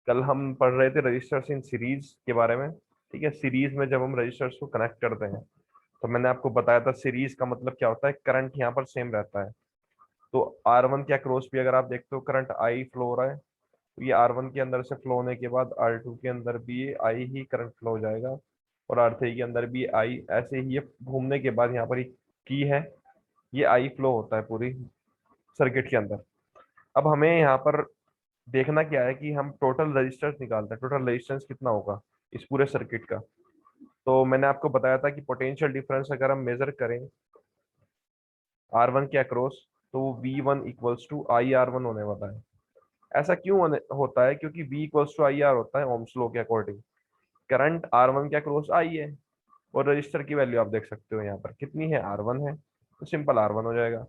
कल हम पढ़ रहे थे रजिस्टर्स इन सीरीज के बारे में। ठीक है, सीरीज में जब हम रजिस्टर्स को कनेक्ट करते हैं तो मैंने आपको बताया था सीरीज का मतलब क्या होता है, करंट यहाँ पर सेम रहता है। तो R1 के अक्रॉस भी अगर आप देखते हो करंट I फ्लो हो रहा है, तो ये R1 के अंदर से फ्लो होने के बाद R2 के अंदर भी ये I ही करंट फ्लो हो जाएगा, और R3 के अंदर भी I। ऐसे ही ये घूमने के बाद यहाँ पर एक की है, ये I फ्लो होता है पूरी सर्किट के अंदर। अब हमें यहाँ पर देखना क्या है कि हम टोटल रजिस्टेंस निकालते हैं, टोटल रेजिस्टेंस कितना होगा इस पूरे सर्किट का। तो मैंने आपको बताया था कि पोटेंशियल डिफरेंस अगर हम मेजर करें R1 के अक्रॉस, तो वो V1 equals to I R one होने वाला है। ऐसा क्यों होता है? क्योंकि V equals to I R होता है ओम्स लॉ के अकॉर्डिंग। करंट R1 के अक्रॉस आई है, और रजिस्टर की वैल्यू आप देख सकते हो यहाँ पर कितनी है, R1 है, तो सिंपल R1 हो जाएगा।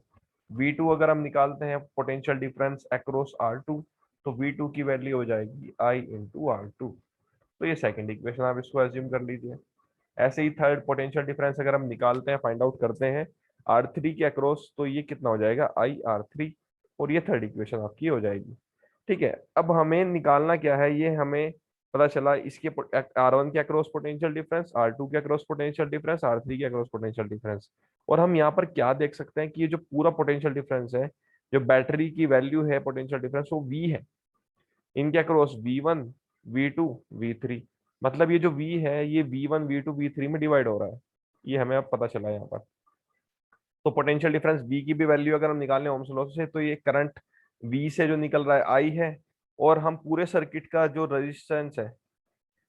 V2 अगर हम निकालते हैं पोटेंशियल डिफरेंस अक्रॉस R2, तो V2 की वैल्यू हो जाएगी I इंटू R2। तो ये सेकंड इक्वेशन आप इसको एज्यूम कर लीजिए। ऐसे ही थर्ड पोटेंशियल डिफरेंस अगर हम निकालते हैं, फाइंड आउट करते हैं R3 के अक्रॉस, तो ये कितना हो जाएगा IR3, और ये थर्ड इक्वेशन आपकी हो जाएगी। ठीक है, अब हमें निकालना क्या है, ये हमें पता चला इसके R1 के अक्रॉस पोटेंशियल डिफरेंस, R2 के अक्रॉस पोटेंशियल डिफरेंस, R3 के अक्रॉस पोटेंशियल डिफरेंस। और हम यहाँ पर क्या देख सकते हैं कि ये जो पूरा पोटेंशियल डिफरेंस है, जो बैटरी की वैल्यू है पोटेंशियल डिफरेंस, वो V है। इनके अक्रॉस V1, V2, V3, मतलब ये जो V है ये V1, V2, V3 में डिवाइड हो रहा है। ये हमें अब पता चला यहाँ पर। तो पोटेंशियल डिफरेंस V की भी वैल्यू अगर हम निकालें ओम्स लॉ से, तो ये करंट V से जो निकल रहा है I है, और हम पूरे सर्किट का जो रेजिस्टेंस है,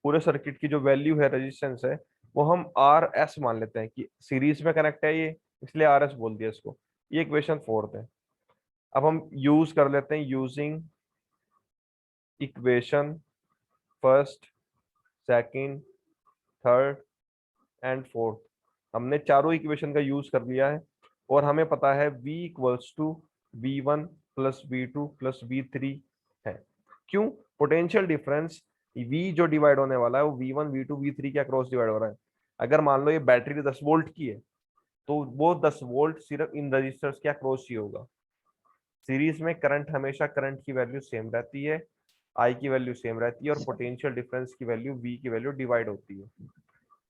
पूरे सर्किट की जो वैल्यू है, रेजिस्टेंस है, वो हम RS मान लेते हैं कि सीरीज में कनेक्ट है ये, इसलिए RS बोल दिया इसको। ये इक्वेशन फोर्थ है। अब हम यूज कर लेते हैं, using equation first, second, third and fourth. हमने चारों इक्वेशन का यूज कर लिया है, और हमें पता है V equals to V1 plus V2 plus V3 है। क्यों? पोटेंशियल डिफरेंस V जो डिवाइड होने वाला है वो V1, V2, V3 के अक्रॉस डिवाइड हो रहा है। अगर मान लो ये बैटरी 10 वोल्ट की है, तो वो 10 वोल्ट सिर्फ इन रजिस्टर्स के अक्रॉस ही होगा। सीरीज में करंट हमेशा करंट की वैल्यू सेम रहती है, आई की वैल्यू सेम रहती है, और पोटेंशियल डिफरेंस की वैल्यू V की वैल्यू डिवाइड होती है।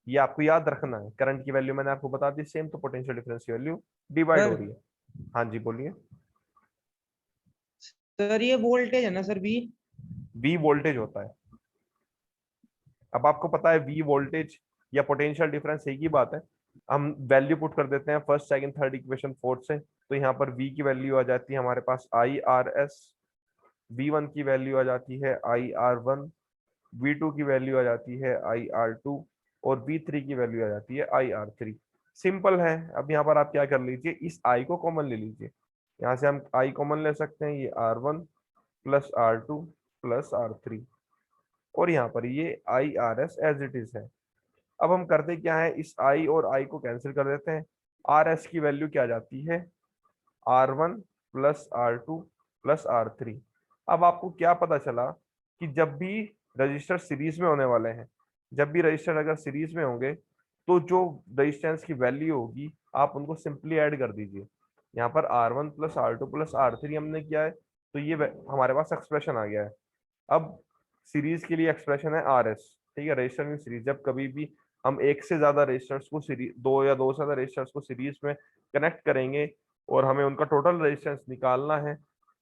ये आपको याद रखना है, करंट की वैल्यू मैंने आपको बता दी सेम, तो पोटेंशियल डिफरेंस की वैल्यू डिवाइड हो सर रही है। हाँ जी बोलिए। सर ये वोल्टेज है ना सर बी। V वोल्टेज होता है। अब आपको पता है V वोल्टेज या पोटेंशियल डिफरेंस एक ही बात है। हम वैल्यू पुट कर देते हैं first, second, third equation fourth से, तो यहाँ पर V की वैल्यू आ जाती है हमारे पास IRS, V1 की वैल्यू आ जाती है IR1, V2 की वैल्यू आ जाती है IR2, और V3 की वैल्यू आ जाती है IR3। सिंपल है। अब यहाँ पर आप क्या कर लीजिए, इस I को कॉमन ले लीजिए। यहाँ से हम I कॉमन ले सकते हैं, ये R1 plus R2 plus R3, और यहाँ पर ये IRS एज इट इज है। अब हम करते क्या है, इस I और I को कैंसिल कर देते हैं। RS की वैल्यू क्या आ जाती है, R1 plus R2 plus R3। अब आपको क्या पता चला कि जब भी रजिस्टर सीरीज में होने वाले हैं, जब भी रजिस्टर अगर सीरीज में होंगे, तो जो रजिस्टेंस की वैल्यू होगी आप उनको सिंपली ऐड कर दीजिए। यहाँ पर R1 plus R2 plus R3 हमने किया है, तो ये हमारे पास एक्सप्रेशन आ गया है। अब सीरीज के लिए एक्सप्रेशन है RS। ठीक है, रजिस्टर इन सीरीज, जब कभी भी हम एक से ज्यादा रजिस्टर्स को सीरीज, दो या दो से ज्यादा रजिस्टर्स को सीरीज में कनेक्ट करेंगे, और हमें उनका टोटल रेजिस्टेंस निकालना है,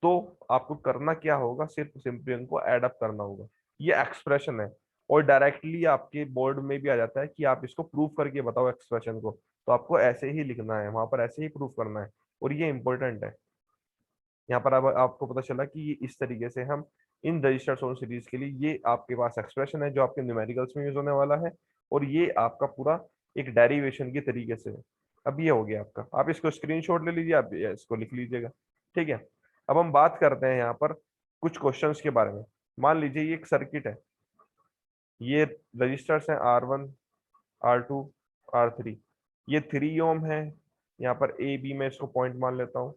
तो आपको करना क्या होगा, सिर्फ सिंपली उनको ऐड अप करना होगा। ये एक्सप्रेशन है, और डायरेक्टली आपके बोर्ड में भी आ जाता है कि आप इसको प्रूफ करके बताओ एक्सप्रेशन को, तो आपको ऐसे ही लिखना है, वहां पर ऐसे ही प्रूफ करना है, और ये इंपॉर्टेंट है। यहाँ पर अब आपको पता चला कि ये इस तरीके से हम इन रजिस्टर्ड सोन सीरीज के लिए, ये आपके पास एक्सप्रेशन है जो आपके न्यूमेरिकल्स में यूज होने वाला है, और ये आपका पूरा एक डेरिवेशन के तरीके से है। अब ये हो गया आपका, आप इसको स्क्रीनशॉट ले लीजिए, आप इसको लिख लीजिएगा। ठीक है, अब हम बात करते हैं यहाँ पर कुछ क्वेश्चंस के बारे में। मान लीजिए ये एक सर्किट है, ये रजिस्टर्स हैं R1, R2, R3, ये 3 ओम है, यहाँ पर ए बी में इसको पॉइंट मान लेता हूँ,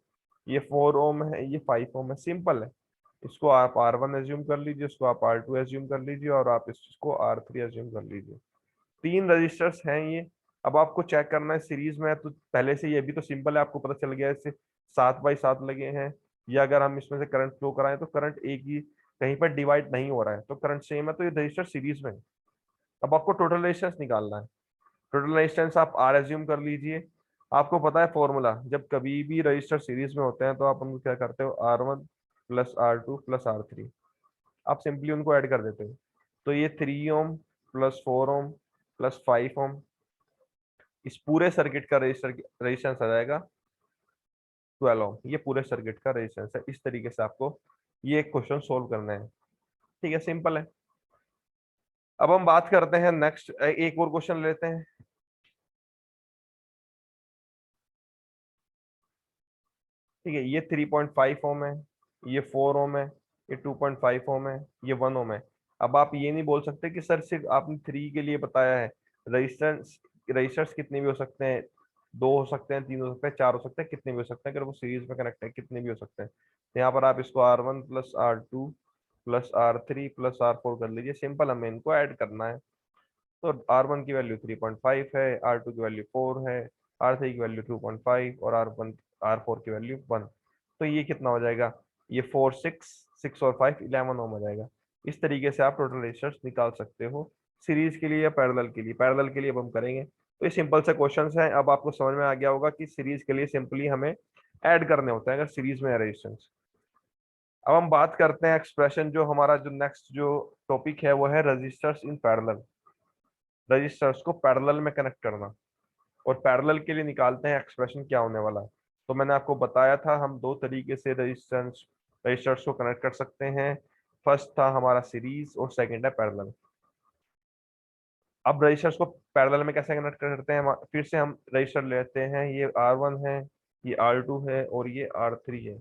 ये 4 ओम है, ये 5 ओम है। सिंपल है, इसको आप R1 एज्यूम कर लीजिए, इसको आप R2 एज्यूम कर लीजिए, और आप इसको R3 एज्यूम कर लीजिए। 3 रजिस्टर्स हैं ये। अब आपको चेक करना है सीरीज में है, तो पहले से ये भी तो सिंपल है, आपको पता चल गया है, इससे 7 बाई 7 लगे हैं, या अगर हम इसमें से करंट फ्लो कराएं तो करंट एक ही कहीं पर डिवाइड नहीं हो रहा है तो करंट सेम है, तो ये रजिस्टर सीरीज में है। अब आपको टोटल रेजिस्टेंस निकालना है। टोटल रेजिस्टेंस आप आर एज्यूम कर लीजिए। आपको पता है फॉर्मूला, जब कभी भी रजिस्टर सीरीज में होते हैं तो आप उनको क्या करते हो, R1 plus R2 plus R3, आप सिंपली उनको ऐड कर देते हो। तो ये 3 ओम प्लस 4 ओम प्लस 5 ओम, इस पूरे सर्किट का रेजिस्टेंस आ जाएगा 12 ओम। ये पूरे सर्किट का रेजिस्टेंस है। इस तरीके से आपको ये क्वेश्चन सोल्व करना है। ठीक है, सिंपल है। अब हम बात करते हैं नेक्स्ट, एक और क्वेश्चन लेते हैं। ठीक है, ये 3.5 ओम है, ये 4 ओम है, ये 2.5 ओम है, ये 1 ओम है। अब आप ये नहीं बोल सकते कि सर सिर्फ आपने 3 के लिए बताया है। रजिस्टेंस रजिस्टर्स कितने भी हो सकते हैं, 2 हो सकते हैं, 3 हो सकते हैं, 4 हो सकते हैं, कितने भी हो सकते हैं, अगर वो सीरीज में कनेक्ट है कितने भी हो सकते हैं। तो यहाँ पर आप इसको R1 plus R2 plus R3 plus R4 कर लीजिए। सिंपल, हमें इनको ऐड करना है। तो R1 की वैल्यू 3.5 है, R2 की वैल्यू 4 है, R3 की वैल्यू 2.5 और R4 की वैल्यू 1। तो ये कितना हो जाएगा, ये 4 6 और 5 11 ओम हो जाएगा। इस तरीके से आप टोटल रेजिस्टेंस निकाल सकते हो सीरीज के लिए या पैरेलल के लिए। पैरेलल के लिए अब हम करेंगे। तो ये सिंपल से क्वेश्चंस हैं। अब आपको समझ में आ गया होगा कि सीरीज के लिए सिंपली हमें ऐड करने होते हैं अगर सीरीज में है रेजिस्टेंस। अब हम बात करते हैं एक्सप्रेशन, जो हमारा जो नेक्स्ट जो टॉपिक है वो है रजिस्टर्स इन पैरेलल। रजिस्टर्स को पैरेलल में कनेक्ट करना, और पैरेलल के लिए निकालते हैं एक्सप्रेशन क्या होने वाला है। तो मैंने आपको बताया था हम दो तरीके से रजिस्टर्स को कनेक्ट कर सकते हैं। फर्स्ट था हमारा सीरीज और सेकंड है पैरेलल। अब रजिस्टर्स को पैरेलल में कैसे कनेक्ट करते हैं, फिर से हम रजिस्टर लेते हैं। ये R1 है, ये R2 है और ये R3 है।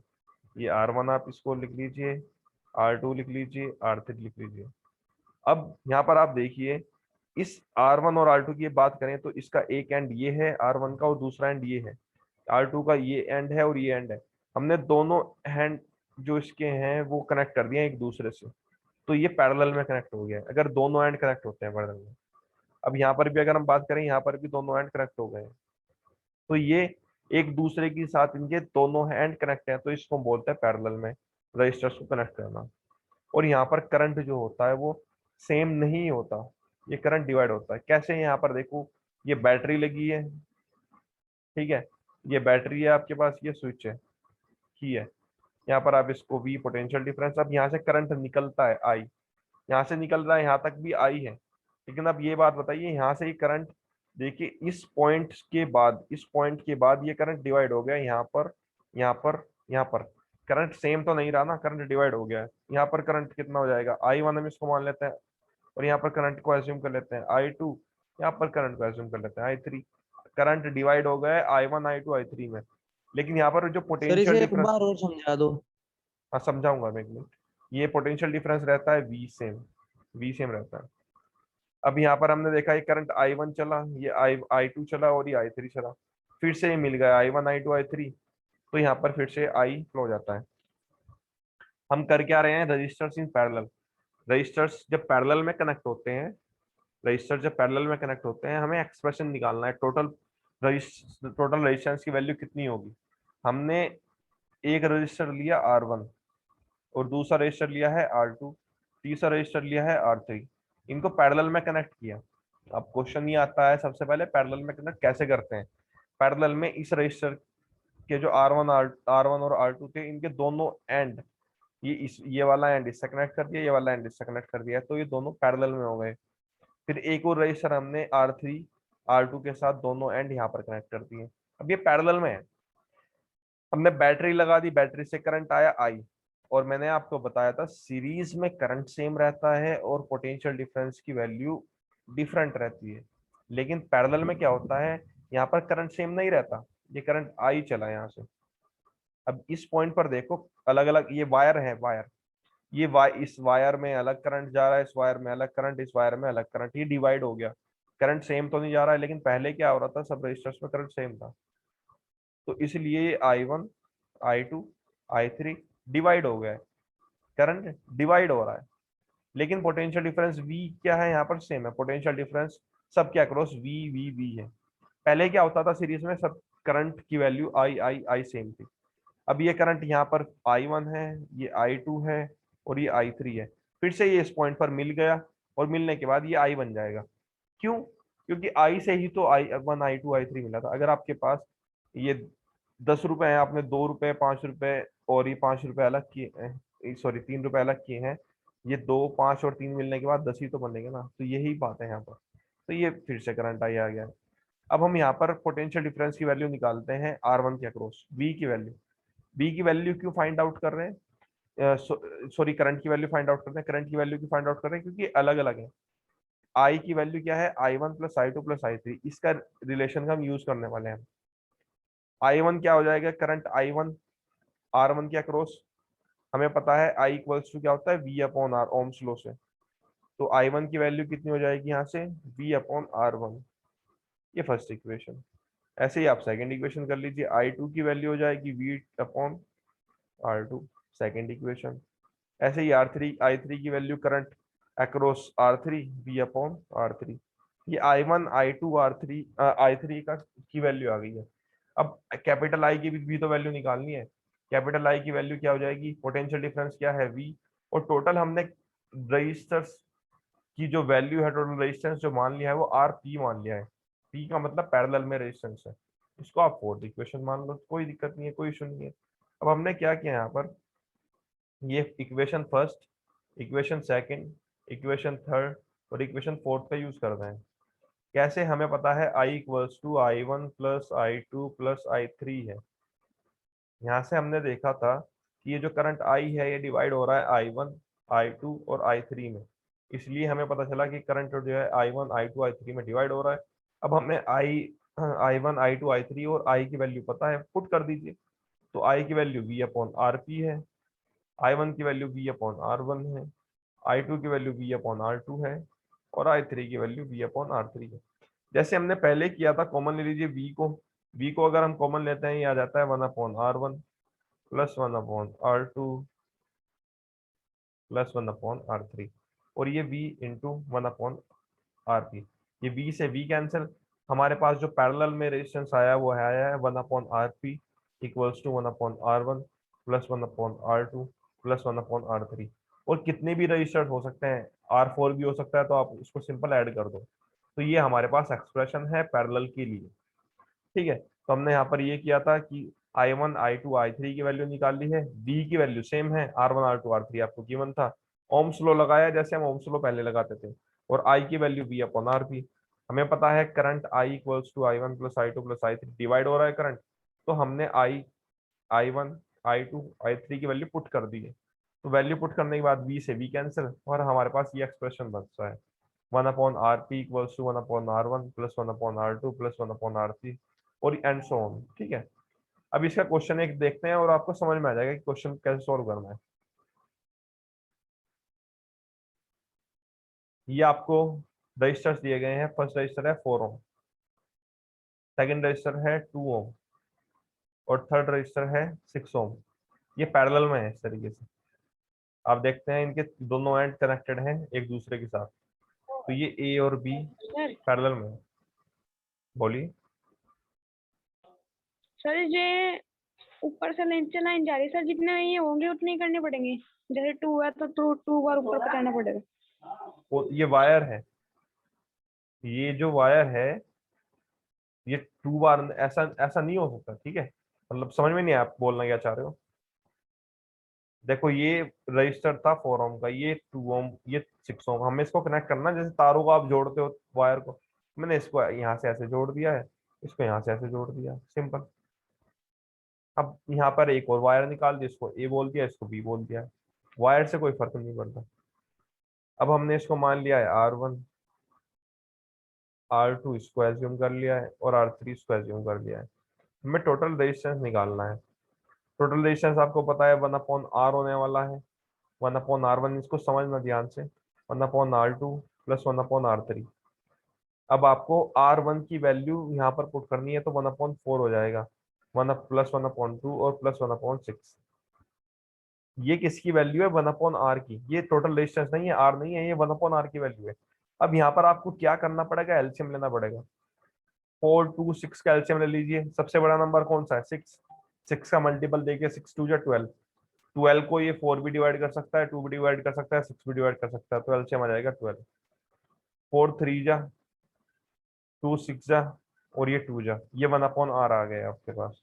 ये R1 आप इसको लिख लीजिए, R2 लिख लीजिए, R3 लिख लीजिए। अब यहाँ पर आप देखिए, इस R1 और R2 की बात करें तो इसका एक एंड ये है R1 का और दूसरा एंड ये है। R2 का ये एंड है और ये एंड है। हमने दोनों हैंड जो इसके हैं वो कनेक्ट कर दिए एक दूसरे से, तो ये पैरेलल में कनेक्ट हो गया है, अगर दोनों एंड कनेक्ट होते हैं पैरेलल में। अब यहाँ पर भी अगर हम बात करें, यहाँ पर भी दोनों एंड कनेक्ट हो गए हैं, तो ये एक दूसरे के साथ इनके दोनों हैंड कनेक्ट है, तो इसको हम बोलते हैं पैरेलल में रजिस्टर्स को कनेक्ट करना। और यहाँ पर करंट जो होता है वो सेम नहीं होता, ये करंट डिवाइड होता है। कैसे, यहाँ पर देखो, ये बैटरी लगी है, ठीक है, ये बैटरी है आपके पास, ये स्विच है, की है। यहाँ पर आप इसको V पोटेंशियल डिफरेंस, अब यहाँ से करंट निकलता है I, यहाँ से निकल रहा है, यहाँ तक भी I है। लेकिन अब ये बात बताइए, यहाँ से ये करंट, देखिए इस पॉइंट के बाद, इस पॉइंट के बाद ये करंट डिवाइड हो गया, यहाँ पर, यहाँ पर, यहाँ पर। करंट सेम तो नहीं रहा ना, करंट डिवाइड हो गया है। यहाँ पर करंट कितना हो जाएगा, I1 हम इसको मान लेते हैं, और यहाँ पर करंट को एज्यूम कर लेते हैं I2, यहाँ पर करंट को एज्यूम कर लेते हैं I3। करंट डिवाइड हो गया है I1 I2 I3 में। लेकिन यहाँ पर जो सर पोटेंशियल इसे एक डिफरेंस, बार और समझा दो। हाँ समझाऊंगा मैं एक मिनट। ये पोटेंशियल डिफरेंस रहता है वी सेम रहता है। अब यहाँ पर हमने देखा ये करंट I1 चला, ये I2 चला और ये I3 चला, फिर से ये मिल गया I1 I2 I3, तो यहाँ पर फिर से I फ्लो हो जाता है। हम कर क्या रहे हैं, रजिस्टर्स इन पैरेलल। रजिस्टर्स जब पैरेलल में कनेक्ट होते हैं, रजिस्टर जब पैरेलल में कनेक्ट होते हैं, हमें एक्सप्रेशन निकालना है, टोटल रजिस्टेंस की वैल्यू कितनी होगी। हमने एक रजिस्टर लिया R1 और दूसरा रजिस्टर लिया है R2, तीसरा रजिस्टर लिया है R3, इनको पैरेलल में कनेक्ट किया। अब क्वेश्चन ये आता है, सबसे पहले पैरेलल में कनेक्ट कैसे करते हैं। पैरेलल में इस रजिस्टर के जो R1 और R2 थे, इनके दोनों एंड, ये वाला एंड इससे कनेक्ट कर दिया, ये वाला एंड इससे कनेक्ट कर दिया, तो ये दोनों पैरेलल में हो गए। फिर एक और रजिस्टर हमने R3 R2 के साथ दोनों एंड यहाँ पर कनेक्ट कर दिए। अब ये पैरेलल में है। हमने बैटरी लगा दी, बैटरी से करंट आया I, और मैंने आपको बताया था सीरीज में करंट सेम रहता है और पोटेंशियल डिफरेंस की वैल्यू डिफरेंट रहती है। लेकिन पैरेलल में क्या होता है, यहाँ पर करंट सेम नहीं रहता, ये करंट I चला यहाँ से। अब इस पॉइंट पर देखो, अलग अलग ये वायर है, वायर, ये इस वायर में अलग करंट जा रहा है, इस वायर में अलग करंट, इस वायर में अलग करंट, ये डिवाइड हो गया। करंट सेम तो नहीं जा रहा है, लेकिन पहले क्या हो रहा था, सब रजिस्टर्स में करंट सेम था, तो इसलिए I1 I2 I3 डिवाइड हो गया है, करंट डिवाइड हो रहा है। लेकिन पोटेंशियल डिफरेंस V क्या है, यहाँ पर सेम है। पोटेंशियल डिफरेंस सब क्या क्रॉस V है। पहले क्या होता था, सीरीज में सब करंट की वैल्यू I सेम थी। अब ये करंट यहाँ पर I1 है, ये I2 है, और ये I3 है। फिर से ये इस पॉइंट पर मिल गया और मिलने के बाद ये I बन जाएगा। क्यों? क्योंकि I से ही तो I1 I2 I3 मिला था। अगर आपके पास ये 10 रुपए है, आपने 2 रुपए 5 रुपए और ये 5 रुपए अलग किए, सॉरी 3 रुपए अलग किए हैं, ये 2 5 और 3 मिलने के बाद 10 ही तो बनेगा ना। तो यही बात है यहाँ पर। तो ये फिर से करंट आई आ गया। अब हम यहाँ पर पोटेंशियल डिफरेंस की वैल्यू निकालते हैं R1 के अक्रॉस। बी की वैल्यू क्यों फाइंड आउट कर रहे हैं, सॉरी करंट की वैल्यू फाइंड आउट करते हैं। करंट की वैल्यू क्यों फाइंड आउट कर रहे हैं? क्योंकि अलग अलग है। आई की वैल्यू क्या है? I1 plus I2 plus I3। इसका रिलेशन का हम यूज करने वाले हैं। I1 क्या हो जाएगा? करंट I1 R1 के अक्रॉस। हमें पता है I इक्वल्स टू क्या होता है? V upon R, Ohm's law से। तो I1 की वैल्यू कितनी हो जाएगी यहाँ से? V upon R1। ये फर्स्ट इक्वेशन। ऐसे ही आप सेकंड इक्वेशन कर लीजिए। I2 की वैल्यू हो जाएगी V upon R2, second equation. ऐसे ही I3 की value current across R3 V upon R3। ये I1 I2 R3 I3 का की वैल्यू आ गई है। अब कैपिटल I की भी तो वैल्यू निकालनी है। कैपिटल I की वैल्यू क्या हो जाएगी? पोटेंशियल डिफरेंस क्या है? V। और टोटल हमने रजिस्टर्स की जो वैल्यू है, टोटल रेजिस्टेंस जो मान लिया है वो RP मान लिया है। P का मतलब पैरेलल में रेजिस्टेंस है। इसको आप फोर्थ इक्वेशन मान लो, कोई दिक्कत नहीं है, कोई इशू नहीं है। अब हमने क्या किया यहाँ पर, ये equation first, equation second, equation third और इक्वेशन फोर्थ का यूज कर रहे हैं। कैसे? हमें पता है I equals to I1 plus I2 plus I3 है। यहाँ से हमने देखा था कि ये जो करंट I है ये डिवाइड हो रहा है I1 I2 और I3 में। इसलिए हमें पता चला कि करंट जो है I1 I2 I3 में डिवाइड हो रहा है। अब हमें I1 I2 I3 और I की वैल्यू पता है, पुट कर दीजिए। तो I की वैल्यू V अपॉन RP है, I1 की वैल्यू V अपॉन R1 है, I2 की वैल्यू V अपॉन R2 है और I3 की वैल्यू V अपॉन R3 है। जैसे हमने पहले किया था, कॉमन ले लीजिए V को अगर हम कॉमन लेते हैं ये आ जाता है 1 upon R1 plus 1 upon R2 plus 1 upon R3 और ये V इंटू 1 अपॉन RP। ये V से V कैंसिल, हमारे पास जो पैरेलल में रेजिस्टेंस आया वो है आया है 1 upon RP equals to 1 upon R1 plus 1 upon R2 plus 1 upon R3। और कितने भी रजिस्टर्स हो सकते हैं, R4 भी हो सकता है, तो आप उसको सिंपल ऐड कर दो। तो ये हमारे पास एक्सप्रेशन है पैरेलल के लिए। ठीक है, तो हमने यहाँ पर ये किया था कि I1 I2 I3 की वैल्यू निकाल ली है। V की वैल्यू सेम है, R1 R2 R3 आपको गिवन था। ओम्स लॉ लगाया जैसे हम ओम्स लॉ पहले लगाते थे। और I की वैल्यू V अपॉन RP। हमें पता है current I equals to I1 plus I2 plus I3, divide हो रहा है करंट। तो हमने I1 I2 I3 की वैल्यू पुट कर दी है। तो वैल्यू पुट करने के बाद V से V कैंसिल और हमारे पास ये एक्सप्रेशन बनता है 1 upon RP equals to 1 upon R1 plus 1 upon R2 plus 1 upon R3 और एंड सो ऑन। ठीक है, अब इसका क्वेश्चन एक देखते हैं और आपको समझ में आ जाएगा कि क्वेश्चन कैसे सॉल्व करना है। ये आपको रजिस्टर्स दिए गए हैं। फर्स्ट रजिस्टर है 4 ओम, सेकंड रजिस्टर है 2 ओम और थर्ड रजिस्टर है 6 ओम। ये पैरेलल में है इस तरीके से। आप देखते हैं इनके दोनों एंड कनेक्टेड हैं एक दूसरे के साथ। तो ये ए और बी सर पैरेलल में है। बोलिए। सर ये ऊपर से नीचे लाइन जा रही है सर, जितने ये होंगे उतने ही करने पड़ेंगे। जैसे 2 है तो 2 बार ऊपर पहुंचाना पड़ेगा। और ये वायर है, ये जो वायर है ये 2 बार, ऐसा ऐसा नहीं हो सकता। ठीक है, मतलब समझ में नहीं आया आप बोलना क्या चाह रहे हो। देखो ये रजिस्टर था 4 ओम का, ये 2 ओम, ये 6 ओम। हमें इसको कनेक्ट करना, जैसे तारों को आप जोड़ते हो वायर को। मैंने इसको यहाँ से ऐसे जोड़ दिया है, इसको यहाँ से ऐसे जोड़ दिया, सिंपल। अब यहाँ पर एक और वायर निकाल दी, इसको ए बोल दिया, इसको बी बोल दिया। वायर से कोई फर्क नहीं पड़ता। अब हमने इसको मान लिया है R1, R2 इसको एज्यूम कर लिया है और R3 इसको एज्यूम कर लिया है। हमें टोटल रेजिस्टेंस निकालना है। टोटल रेजिस्टेंस आपको पता है 1 अपॉन R होने वाला है, 1 अपॉन R1। इसको समझना ध्यान से, 1 upon R2 plus 1 upon R3। अब आपको R1 की वैल्यू यहाँ पर पुट करनी है तो 1 अपॉन 4 हो जाएगा, 1 प्लस 1 अपॉन 2 और प्लस 1 अपॉन 6। ये किसकी वैल्यू है? 1 अपॉन R की। ये टोटल रेजिस्टेंस नहीं है, R नहीं है, ये 1 अपॉन R की वैल्यू है। अब यहाँ पर आपको क्या करना पड़ेगा? एलसीएम लेना पड़ेगा। 4 2 6 का एलसीएम ले लीजिए। सबसे बड़ा नंबर कौन सा है? 6। 6 का मल्टीपल देखिए, 6 2 12। 12 को ये 4 भी डिवाइड कर सकता है, 2 भी डिवाइड कर सकता है, 6 भी डिवाइड कर सकता है, तो एलसीएम आ जाएगा 12। 4 3 जा, 2 6 जा, और ये 2 जा, ये 1/r आ गया आपके पास।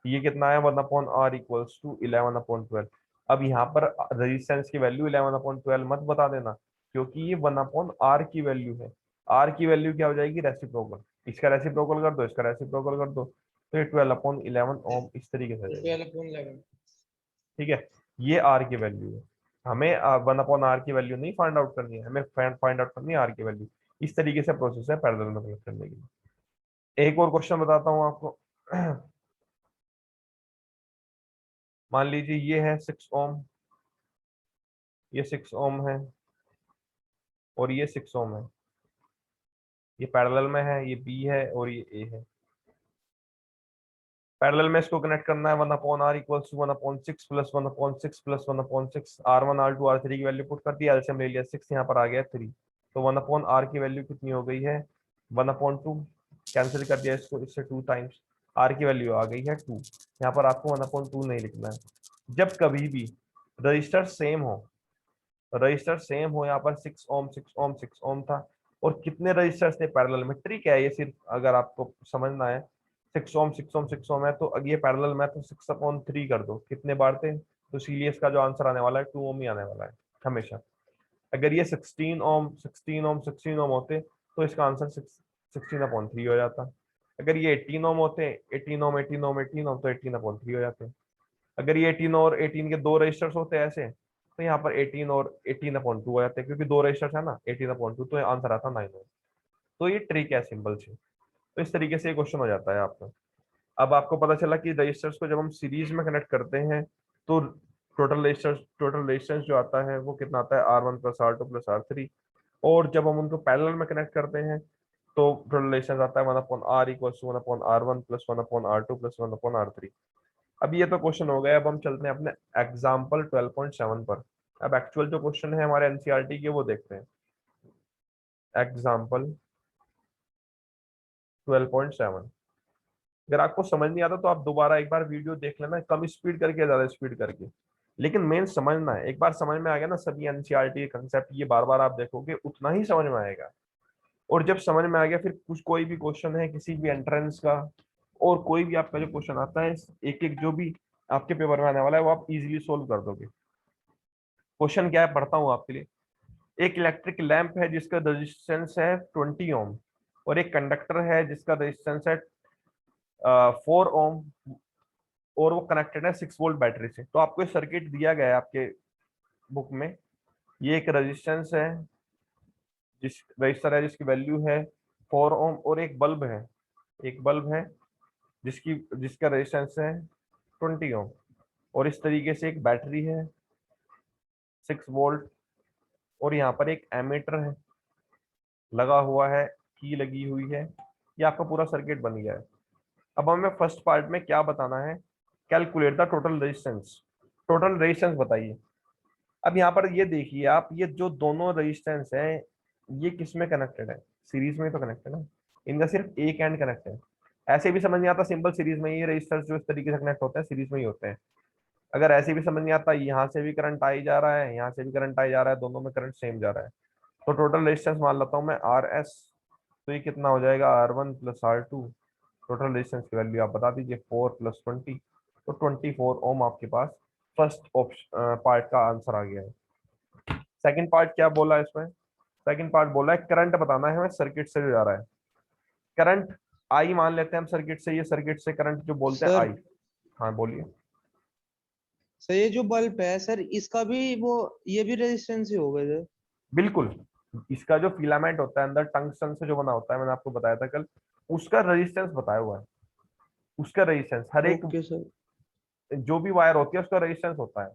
ये कितना है 1/r इक्वल्स टू 11/12। अब यहाँ पर रेजिस्टेंस की वैल्यू 11/12 मत बता देना, क्योंकि ये 1/r की वैल्यू है। r की वैल्यू क्या हो जाएगी, रेसिप्रोकल। इसका रेसिप्रोकल कर दो, इसका रेसिप्रोकल कर दो, तो ये 12/11 ओम इस तरीके से आ जाएगा। 12/11। ठीक है, ये r की वैल्यू है। हमें 1/r की वैल्यू नहीं फाइंड आउट करनी है, हमें फाइंड आउट करनी है r की वैल्यू। इस तरीके से प्रोसेस है पैरेलल में कनेक्ट करने के लिए। एक और क्वेश्चन बताता हूँ आपको। मान लीजिए ये है 6 ओम, ये 6 ओम है, और ये 6 ओम है। ये पैरेलल में है, ये बी है और ये ए है। पैरेलल में इसको कनेक्ट करना है, 1/r equals to 1/6 plus 1/6 plus 1/6, r1 r2 r3 की वैल्यू पुट कर दी, एलसीएम ले लिया, 6 यहाँ पर आ गया 3, तो 1/r की वैल्यू कितनी हो गई है 1/2। कैंसिल कर दिया इसको, इससे 2 टाइम्स, r की वैल्यू आ गई है 2। यहाँ पर आपको 1/2 नहीं लिखना है। जब कभी भी रजिस्टर सेम हो, रजिस्टर सेम हो, यहाँ पर 6 ओम 6 ओम 6 ओम था, और कितने रजिस्टर्स थे पैरेलल में, ट्रिक है ये सिर्फ, अगर आपको समझना है 6 ओम 6 ओम 6 ओम है, तो अगर ये पैरेलल में, तो 6/3 कर दो, कितने बार थे, तो इसीलिए इसका जो आंसर आने वाला है 2 ओम ही आने वाला है हमेशा। अगर ये 16 ओम 16 ओम 16 ओम होते, तो इसका आंसर 16/3 हो जाता। अगर ये 18 ओम होते, 18 ओम 18 ओम 18 ओम, तो 18/3 हो जाते। अगर ये 18 और 18 के दो रजिस्टर्स होते हैं ऐसे, तो यहाँ पर 18 और 18/2 हो जाते हैं, क्योंकि दो रजिस्टर्स है ना, 18/2, तो आंसर आता 9 ओम। तो ये ट्रिक है सिंपल से। तो इस तरीके से ये क्वेश्चन हो जाता है आपका। अब आपको पता चला कि रजिस्टर्स को जब हम सीरीज में कनेक्ट करते हैं, तो टोटल रेजिस्टेंस जो आता है वो कितना आता है, R1 plus R2 plus R3। और जब हम उनको पैरेलल में कनेक्ट करते हैं, तो टोटल रेजिस्टेंस आता है 1/r equal to 1/r1 plus 1/r2 plus 1/r3। अब ये तो क्वेश्चन हो गया, अब हम चलते हैं अपने एग्जाम्पल 12.7 पर। अब एक्चुअल जो क्वेश्चन है हमारे एनसीईआरटी के, वो देखते हैं। एग्जाम्पल 12.7। अगर आपको समझ नहीं आता तो आप दोबारा एक बार वीडियो देख लेना, कम स्पीड करके ज्यादा स्पीड करके, लेकिन मेन समझना है। एक बार समझ में आ गया ना सभी एनसीईआरटी के कंसेप्ट, ये बार बार आप देखोगे उतना ही समझ में आएगा। और जब समझ में आ गया, फिर कुछ कोई भी क्वेश्चन है किसी भी एंट्रेंस का, और कोई भी आपका जो क्वेश्चन आता है, एक एक जो भी आपके पेपर में आने वाला है, वो आप इजीली सोल्व कर दोगे। क्वेश्चन क्या है, पढ़ता हूँ आपके लिए। एक इलेक्ट्रिक लैंप है जिसका रेजिस्टेंस है 20 ओम, और एक कंडक्टर है जिसका रेजिस्टेंस है 4 ओम, और वो कनेक्टेड है 6 वोल्ट बैटरी से। तो आपको सर्किट दिया गया है आपके बुक में। ये एक रेजिस्टेंस है, जिस रजिस्टर है जिसकी वैल्यू है 4 ओम, और एक बल्ब है, एक बल्ब है जिसका रेजिस्टेंस है 20 ओम, और इस तरीके से एक बैटरी है 6 वोल्ट, और यहाँ पर एक एमीटर है लगा हुआ है, की लगी हुई है। ये आपका पूरा सर्किट बन गया है। अब हमें फर्स्ट पार्ट में क्या बताना है, calculate the total resistance. Total resistance बताइए। अब यहाँ पर ये देखिए आप, ये जो दोनों रेजिस्टेंस है, ये किस में कनेक्टेड है, सीरीज में तो कनेक्टेड है, इनका सिर्फ एक एंड कनेक्ट है। ऐसे भी समझ नहीं आता सिंपल, सीरीज में ये रजिस्टर्स जो इस तरीके से कनेक्ट होते हैं सीरीज में ही होते हैं। अगर ऐसे भी समझ नहीं आता, यहाँ से भी करंट आई जा रहा है, यहाँ से भी करंट आई जा रहा है, दोनों में करंट सेम जा रहा है, तो टोटल रेजिस्टेंस मान लेता हूँ मैं RS। तो ये कितना हो जाएगा, R1 plus R2। Total resistance की वैल्यू आप बता दीजिए, 4 प्लस 20, तो 24 ओम आपके पास फर्स्ट ऑप्शन पार्ट का आंसर आ गया है। सेकंड पार्ट क्या बोला है इसमें, सेकंड पार्ट बोला है करंट बताना है हमें सर्किट से जो जा रहा है। करंट आई मान लेते हैं हम सर्किट से, ये सर्किट से करंट जो बोलते हैं सर आई। हाँ बोलिए। सर ये जो बल्ब है सर, इसका भी वो, ये भी रेजिस्टेंस ही होगा सर। बिल्कुल, इसका जो फिलामेंट होता है अंदर टंगस्टन से जो बना होता है, मैंने आपको बताया था कल, उसका रेजिस्टेंस बताया हुआ है। उसका रेजिस्टेंस हर एक ओके सर। जो भी वायर होती है उसका रेजिस्टेंस होता है।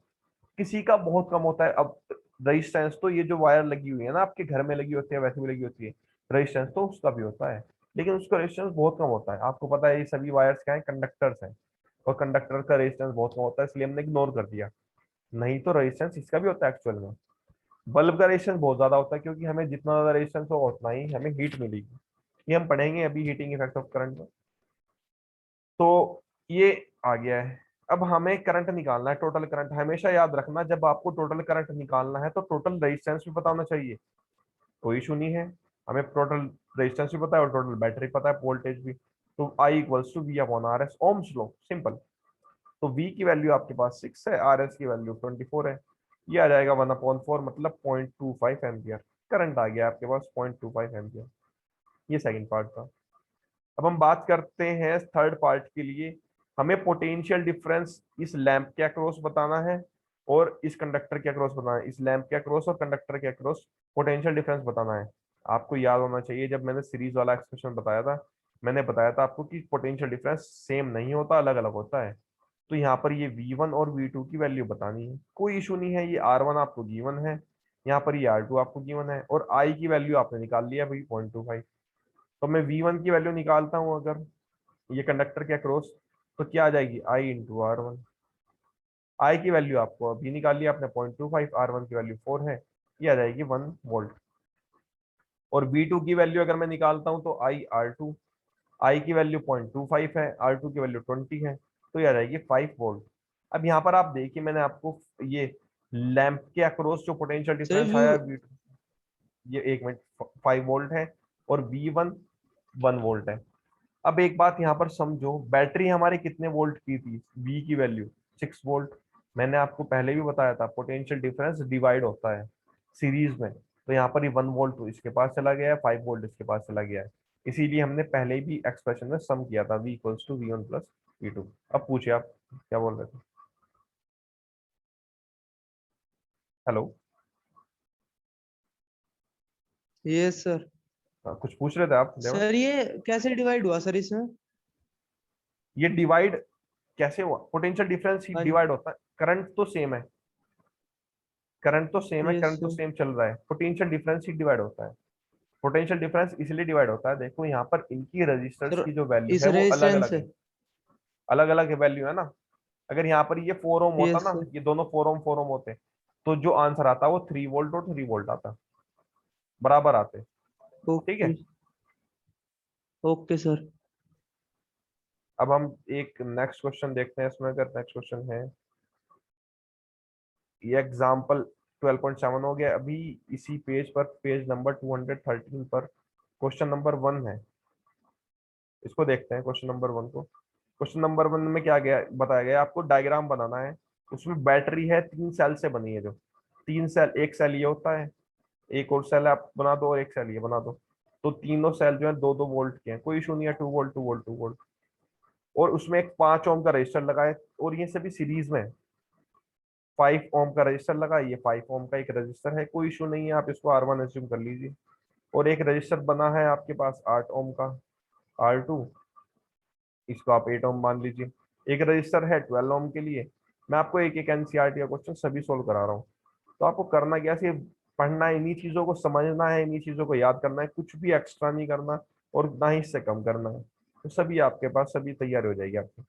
किसी का बहुत कम होता है। अब रेजिस्टेंस तो ये जो वायर लगी हुई है ना आपके घर में लगी होती है, वैसे भी लगी होती है, रेजिस्टेंस तो उसका भी होता है, लेकिन उसका रेजिस्टेंस बहुत कम होता है। आपको पता है ये सभी वायर्स क्या है, कंडक्टर्स हैं, और कंडक्टर का रेजिस्टेंस बहुत कम होता है, इसलिए हमने इग्नोर कर दिया। नहीं तो रेजिस्टेंस इसका भी होता है एक्चुअल में। बल्ब का रेजिस्टेंस बहुत ज्यादा होता है, क्योंकि हमें जितना ज्यादा रेजिस्टेंस होगा उतना ही हमें हीट मिलेगी। ये हम पढ़ेंगे अभी हीटिंग इफेक्ट ऑफ करंट में। तो ये आ गया है। अब हमें करंट निकालना है, टोटल करंट। हमेशा याद रखना, जब आपको टोटल करंट निकालना है तो टोटल रेजिस्टेंस भी पता होना चाहिए, कोई इशू नहीं है। हमें टोटल रेजिस्टेंस भी पता है और टोटल बैटरी पता है, वोल्टेज भी। तो I equals to V upon R S, Ohm's law, simple. तो V की वैल्यू आपके पास 6 है, आर एस की वैल्यू 24 है, ये आ जाएगा 1/4, मतलब 0.25 एम्पियर करंट आ गया आपके पास, 0.25 एम्पियर। ये सेकंड पार्ट था। अब हम बात करते हैं थर्ड पार्ट के लिए। हमें पोटेंशियल डिफरेंस इस लैंप के अक्रॉस बताना है और इस कंडक्टर के अक्रॉस बताना है। इस लैंप के अक्रॉस और कंडक्टर के अक्रॉस पोटेंशियल डिफरेंस बताना है। आपको याद होना चाहिए, जब मैंने सीरीज वाला एक्सप्रेशन बताया था, मैंने बताया था आपको कि पोटेंशियल डिफरेंस सेम नहीं होता, अलग अलग होता है। तो यहाँ पर ये V1 और V2 की वैल्यू बतानी है, कोई इशू नहीं है। ये R1 आपको गिवन है, यहाँ पर ये R2 आपको गिवन है, और I की वैल्यू आपने निकाल लिया भाई 0.25। तो मैं V1 की वैल्यू निकालता हूँ अगर ये कंडक्टर के अक्रॉस, तो क्या आ जाएगी I इंटू R1। I की वैल्यू आपको अभी निकाल लिया आपने 0.25, R1 की वैल्यू 4 है, ये आ जाएगी 1 वोल्ट। और V2 की वैल्यू अगर मैं निकालता हूँ तो R2, I की वैल्यू 0.25 है, R2 की वैल्यू 20 है, तो ये आ जाएगी 5 वोल्ट। अब यहाँ पर आप देखिए, मैंने आपको ये लैंप के अक्रॉस जो पोटेंशियल सर डिफरेंस व्यू आया V2, ये 1 मिनट, 5 वोल्ट है, और V1 1 वोल्ट है। अब एक बात यहाँ पर समझो, बैटरी हमारी कितने वोल्ट की थी, V की वैल्यू 6 वोल्ट। मैंने आपको पहले भी बताया था पोटेंशियल डिफरेंस डिवाइड होता है सीरीज में, तो यहाँ पर ये 1 वोल्ट तो इसके पास चला गया है, 5 वोल्ट इसके पास चला गया है। इसीलिए हमने पहले भी एक्सप्रेशन में सम किया था, V equals to V1 plus V2। अब पूछिए आप क्या बोल रहे थे। हेलो। Yes sir. कुछ पूछ रहे थे आप देवा? सर ये कैसे डिवाइड हुआ सर इसमें? ये डिवाइड कैसे हुआ, पोटेंशियल डिफरेंस ही हाँ जी। डिवाइड होता है, करंट तो सेम है, करंट तो सेम है, यस करंट तो सर। सेम चल रहा है, पोटेंशियल डिफरेंस ही डिवाइड होता है। पोटेंशियल डिफरेंस इसलिए डिवाइड होता है, देखो यहाँ पर इनकी रेजिस्टर्स सर की जो वैल्यू इस है वो अलग रेजिस्टेंस अलग से। है, अलग अलग वैल्यू है ना। अगर यहाँ पर ये 4 ओम होता यस ना, सर। ये दोनों 4 ओम होते, तो जो आंसर आता वो 3 वोल्ट और 3 वोल्ट आता, बराबर आते। ठीक ओके। है। Okay sir. अब हम एक नेक्स्ट क्वेश्चन देखते हैं, इसमें अगर नेक्स्ट क्वेश्चन है, ये एग्जाम्पल 12.7 हो गया अभी। इसी पेज पर, पेज नंबर 213 पर क्वेश्चन नंबर 1 है, इसको देखते हैं क्वेश्चन नंबर 1 को। क्वेश्चन नंबर 1 में क्या गया, बताया गया आपको डायग्राम बनाना है। उसमें बैटरी है, 3 सेल से बनी है, जो 3 सेल, एक सेल ये होता है, एक और सेल आप बना दो और एक सेल ये बना दो, तो तीनों सेल जो है 2-2 वोल्ट के हैं, कोई इशू नहीं है, 2 वोल्ट 2 वोल्ट 2 वोल्ट। और उसमें एक 5 ओम का रजिस्टर लगा है, और ये सभी सीरीज में है। 5 ओम का रजिस्टर लगा, ये 5 ओम का एक रजिस्टर है, कोई इशू नहीं है, आप इसको R1 एज्यूम कर लीजिए। और एक रजिस्टर बना है आपके पास 8 ओम का, R2, इसको आप 8 ओम मान लीजिए। एक रजिस्टर है 12 ओम के लिए। मैं आपको एक एक एनसीईआरटी का क्वेश्चन सभी सोल्व करा रहा हूँ। तो आपको करना क्या, सिर्फ पढ़ना है, इन्हीं चीजों को समझना है, इन्हीं चीजों को याद करना है, कुछ भी एक्स्ट्रा नहीं करना और ना ही इससे कम करना है, तो सभी आपके पास, सभी तैयार हो जाएगी आपकी।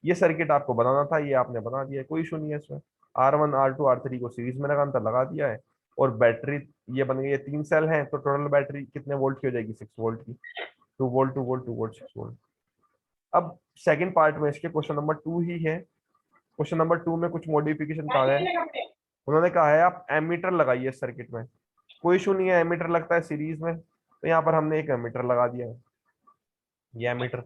ये सर्किट आपको बनाना था, ये आपने बना दिया है, कोई इशू नहीं है इसमें। R1 R2 R3 को सीरीज में लगाना था, लगा दिया है। और बैटरी ये बन गई है, 3 सेल हैं, तो टोटल बैटरी कितने वोल्ट की हो जाएगी, 6 वोल्ट की, 2 वोल्ट 2 वोल्ट 2 वोल्ट 6 वोल्ट। अब सेकंड पार्ट में इसके क्वेश्चन नंबर 2 ही है। क्वेश्चन नंबर 2 में कुछ मॉडिफिकेशन कहा है, उन्होंने कहा है आप एमीटर लगाइए सर्किट में। कोई इशू नहीं है, एमीटर लगता है सीरीज में, तो यहाँ पर हमने एक एमीटर लगा दिया है, ये एमीटर।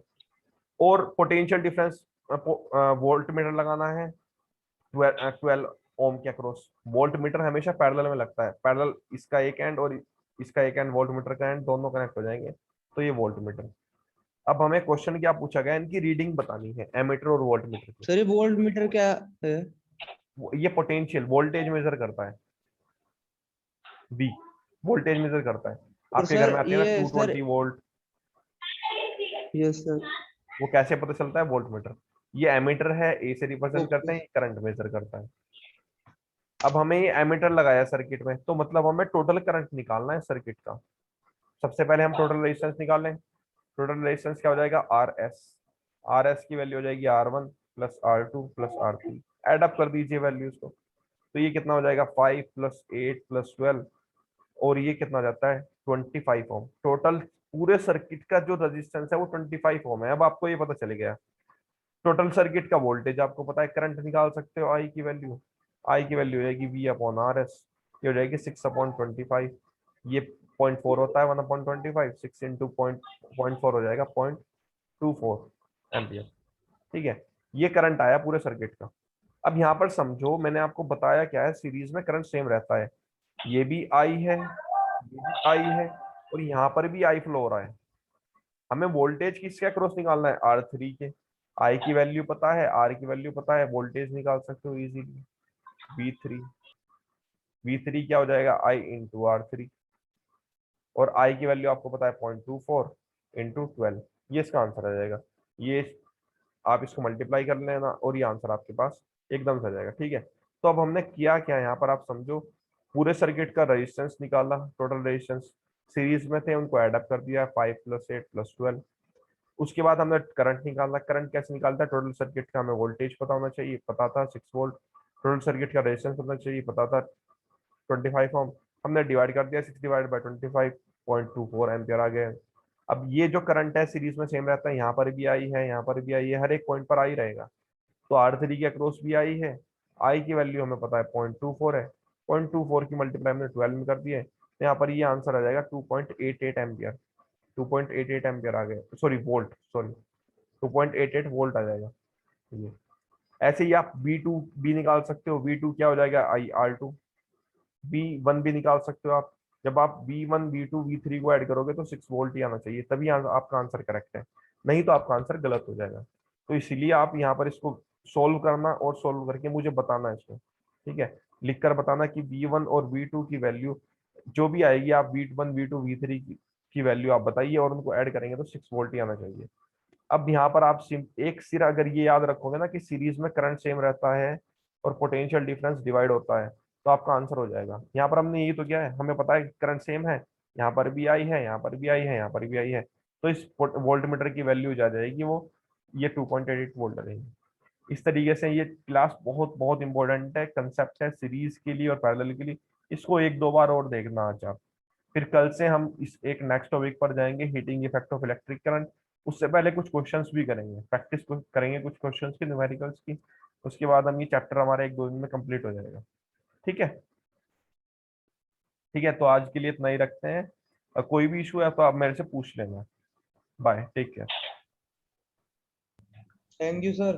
और पोटेंशियल डिफरेंस वोल्ट मीटर लगाना है 12 ओम के अक्रॉस। वोल्ट मीटर हमेशा पैरेलल में लगता है, पैरेलल, इसका एक एंड और इसका एक एंड, वोल्ट मीटर का एंड दोनों कनेक्ट हो जाएंगे, तो ये वोल्ट मीटर। अब हमें क्वेश्चन क्या पूछा गया, इनकी रीडिंग बतानी है, एमीटर और वोल्ट मीटर की। सर ये वोल्ट मीटर क्या है? ये पोटेंशियल वोल्टेज मेजर करता है, बी वोल्टेज मेजर करता है। और आपके घर सर में आती है ना ये सर। 220 volt, yes sir. वो कैसे पता चलता है, वोल्ट मीटर। ये एमीटर है, ए से रिप्रेजेंट करते ओके। हैं, करंट मेजर करता है। अब हमें ये एमीटर लगाया सर्किट में, तो मतलब हमें टोटल करंट निकालना है सर्किट का। सबसे पहले हम टोटल रेजिस्टेंस निकाल लें। टोटल रेजिस्टेंस क्या हो जाएगा, आर एस की वैल्यू हो जाएगी R1 plus R2 plus R3, add up कर दीजिए वैल्यूज को, तो ये कितना हो जाएगा 5 प्लस 8 प्लस 12, और ये कितना हो जाता है 25 ओम। टोटल पूरे सर्किट का जो रेजिस्टेंस है वो 25 ओम है। अब आपको ये पता चल गया टोटल सर्किट का वोल्टेज आपको पता है, करंट निकाल सकते हो, आई की वैल्यू हो जाएगी V अपॉन आर एस, ये हो जाएगी 6/25, ये 0.4 होता है 1/25, 6 इंटू 0.4 हो जाएगा 0.24 एम्पियर। ठीक है, ये करंट आया पूरे सर्किट का। अब यहाँ पर समझो, मैंने आपको बताया क्या है, सीरीज में करंट सेम रहता है, ये भी आई है, ये भी आई है, और यहाँ पर भी आई फ्लो हो रहा है। हमें वोल्टेज किसके अक्रॉस निकालना है, R3 के। आई की वैल्यू पता है, आर की वैल्यू पता है, वोल्टेज निकाल सकते हो इजीली। V3 क्या हो जाएगा, I इंटू R3, और I की वैल्यू आपको पता है 0.24 इंटू 12, ये इसका आंसर आ जाएगा। ये आप इसको मल्टीप्लाई कर लेना और ये आंसर आपके पास एकदम से आ जाएगा। ठीक है, तो अब हमने किया क्या, यहाँ पर आप समझो, पूरे सर्किट का रेजिस्टेंस निकाला, टोटल रेजिस्टेंस सीरीज में थे, उनको एड अप कर दिया, 5 + 8 + 12। उसके बाद हमने करंट निकाला। करंट कैसे निकालता है, टोटल सर्किट का हमें वोल्टेज पता होना चाहिए, पता था 6 वोल्ट। टोटल सर्किट का रेजिस्टेंस होना चाहिए, पता था 25 ओम। हमने डिवाइड कर दिया, 6 डिवाइड बाई 25, 0.24 एम्पियर आ गए। अब ये जो करंट है सीरीज में सेम रहता है, यहाँ पर भी आई है, यहाँ पर भी आई है, हर एक पॉइंट पर आई रहेगा। तो R3 के अक्रॉस भी आई है, आई की वैल्यू हमें पता है 0.24 है, 0.24 की मल्टीप्लाई हमने 12 में कर दिए, तो यहाँ पर ये आंसर आ जाएगा 2.88 एम्पियर। 2.88 एम्पियर आ गए, सॉरी वोल्ट, सॉरी 2.88 वोल्ट आ जाएगा। ये ऐसे ही आप V2 भी निकाल सकते हो। V2 क्या हो जाएगा, IR2। V1 भी निकाल सकते हो आप। जब आप V1 V2 V3 को ऐड करोगे तो 6 वोल्ट ही आना चाहिए, तभी आपका आंसर करेक्ट है, नहीं तो आपका आंसर गलत हो जाएगा। तो इसीलिए आप यहाँ पर इसको सोल्व करना और सोल्व करके मुझे बताना है इसको। ठीक है, लिख कर बताना कि V1 और V2 की वैल्यू जो भी आएगी, आप V1 V2 V3 की वैल्यू आप बताइए और उनको ऐड करेंगे तो 6 वोल्ट ही आना चाहिए। अब यहाँ पर आप एक सिरा अगर ये याद रखोगे ना कि सीरीज में करंट सेम रहता है और पोटेंशियल डिफरेंस डिवाइड होता है, तो आपका आंसर हो जाएगा। यहाँ पर हमने ये तो किया है, हमें पता है करंट सेम है, यहाँ पर भी आई है, यहाँ पर भी आई है, यहाँ पर भी आई है, तो इस वोल्ट मीटर की वैल्यू जा जाएगी वो, ये 2.88 वोल्ट रहेगी। इस तरीके से ये क्लास बहुत बहुत इंपॉर्टेंट है, कंसेप्ट है सीरीज के लिए और पैरेलल के लिए। इसको 1-2 बार और देखना आज आप। फिर कल से हम इस एक नेक्स्ट टॉपिक पर जाएंगे, heating effect of electric current. उससे पहले कुछ क्वेश्चंस भी करेंगे, प्रैक्टिस करेंगे कुछ क्वेश्चंस की, न्यूमेरिकल्स की। उसके बाद हम ये चैप्टर हमारे 1-2 दिन में कंप्लीट हो जाएगा। ठीक है, ठीक है, तो आज के लिए इतना ही रखते हैं। कोई भी इशू है तो आप मेरे से पूछ लेना। Bye, take care. Thank you sir.